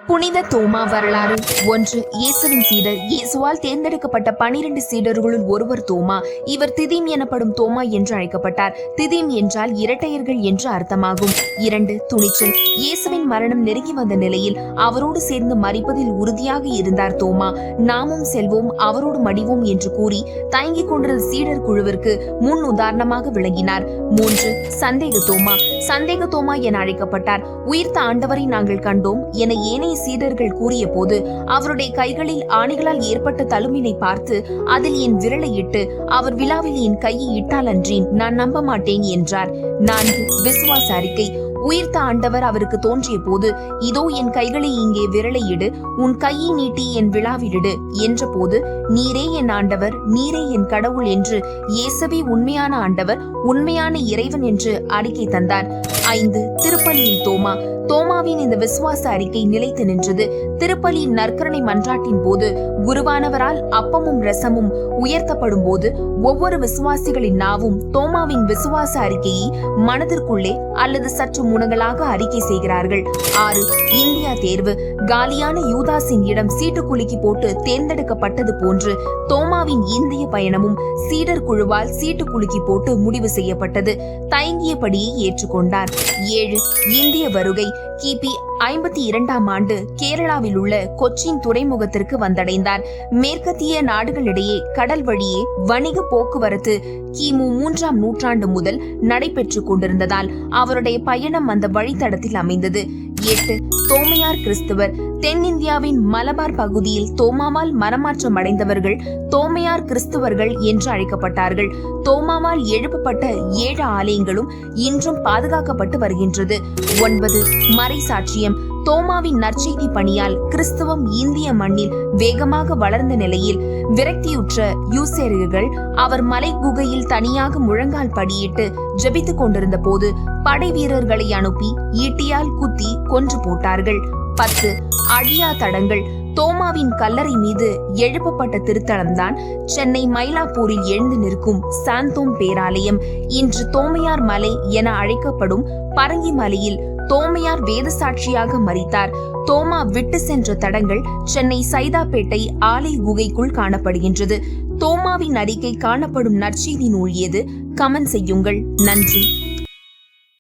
புனித தோமா வரலாறு 1. இயேசுவின் சீடர். இயேசுவால் தேர்ந்தெடுக்கப்பட்ட 12 சீடர்களுள் ஒருவர் தோமா. இவர் திதீம் எனப்படும் தோமா என்று அழைக்கப்பட்டார். திதீம் என்றால் இரட்டையர்கள் என்று அர்த்தமாகும். 2. துணிச்சல். இயேசுவின் மரணம் நெருங்கி வந்த நிலையில் அவரோடு சேர்ந்து மரிப்பதில் உறுதியாக இருந்தார் தோமா. நாமும் செல்வோம், அவரோடு மடிவோம் என்று கூறி தயங்கிக் கொண்டிருந்த சீடர் குழுவிற்கு முன் உதாரணமாக விளங்கினார். 3. சந்தேக தோமா. சந்தேக தோமா என அழைக்கப்பட்டார். உயிர்த்த ஆண்டவரை நாங்கள் கண்டோம் என ஏனைய சீடர்கள் கூறிய போது அவருடைய கைகளில் ஆணிகளால் ஏற்பட்ட தழும்பினை பார்த்து அதில் என் விரலை இட்டு அவர் விழாவில் என் கையை இட்டால் அன்றி நான் நம்ப மாட்டேன் என்றார். 4. விசுவாச அறிக்கை. உயிர்த்த ஆண்டவர் அவருக்கு தோன்றிய போது, இதோ என் கைகளை இங்கே விரலை இடு, உன் கையை நீட்டி என் விழாவிலிடு என்ற போது, நீரே என் ஆண்டவர், நீரே என் கடவுள் என்று இயேசுவே உண்மையான ஆண்டவர், உண்மையான இறைவன் என்று அறிக்கை தந்தார். 5. திருப்பலியில் தோமா. தோமாவின் இந்த விசுவாச அறிக்கை நிலைத்து நின்றது. திருப்பலியின் நற்கருணை மன்றாட்டின் போது குருவானவரால் அப்பமும் ரசமும் உயர்த்தப்படும் போது ஒவ்வொரு விசுவாசிகளின் நாவும் தோமாவின் விசுவாச அறிக்கையை மனதிற்குள்ளே அல்லது சற்று முனங்களாக அறிக்கை செய்கிறார்கள். 6. இந்தியா தேர்வு. காலியான யூதாஸின் இடம் சீட்டுக்குலுக்கி போட்டு தேர்ந்தெடுக்கப்பட்டது போன்று தோமாவின் இந்திய பயணமும் சீடர் குழுவால் சீட்டுக்குலுக்கி போட்டு முடிவு செய்யப்பட்டது. தயங்கியபடியே ஏற்றுக்கொண்டார். 7. இந்திய வருகை. கிபி 52ஆம் ஆண்டு கேரளாவில் உள்ள கொச்சின் துறைமுகத்திற்கு வந்தடைந்தார். மேற்கத்திய நாடுகளிடையே கடல் வழியே வணிக போக்குவரத்து கிமு 3ஆம் நூற்றாண்டு முதல் நடைபெற்று கொண்டிருந்ததால் அவருடைய பயணம் அந்த வழித்தடத்தில் அமைந்தது. 8. தோமையார் கிறிஸ்தவர். தென்னிந்தியாவின் மலபார் பகுதியில் தோமாவால் மரமாற்றம் அடைந்தவர்கள் தோமையார் கிறிஸ்தவர்கள் என்று அழைக்கப்பட்டார்கள். தோமாவால் எழுப்பப்பட்ட 7 ஆலயங்களும் இன்றும் பாதுகாக்கப்பட்டு வருகின்றது. 9. மறை சாட்சியம். தோமாவின் நற்செய்தி பணியால் கிறிஸ்தவம் இந்திய மண்ணில் வேகமாக வளர்ந்த நிலையில் விரக்தியுற்ற யூசேரியர்கள் அவர் மலை குகையில் தனியாக முழங்கால் படியிட்டு ஜெபித்துக் கொண்டிருந்த போது படை வீரர்களை அனுப்பி ஈட்டியால் குத்தி கொன்று போட்டார்கள். 10. அழியா தடங்கள். தோமாவின் கல்லறை மீது எழுப்பப்பட்ட திருத்தலம்தான் சென்னை மயிலாப்பூரில் எழுந்து நிற்கும் சாந்தோம் பேராலயம். இன்று தோமையார் மலை என அழைக்கப்படும் பரங்கி மலையில் தோமையார் வேத சாட்சியாக மரித்தார். தோமா விட்டு சென்ற தடங்கள் சென்னை சைதாப்பேட்டை ஆலை குகைக்குள் காணப்படுகின்றது. தோமாவின் அறிக்கை காணப்படும் நற்செய்தி நூல் எது? கமெண்ட் செய்யுங்கள். நன்றி.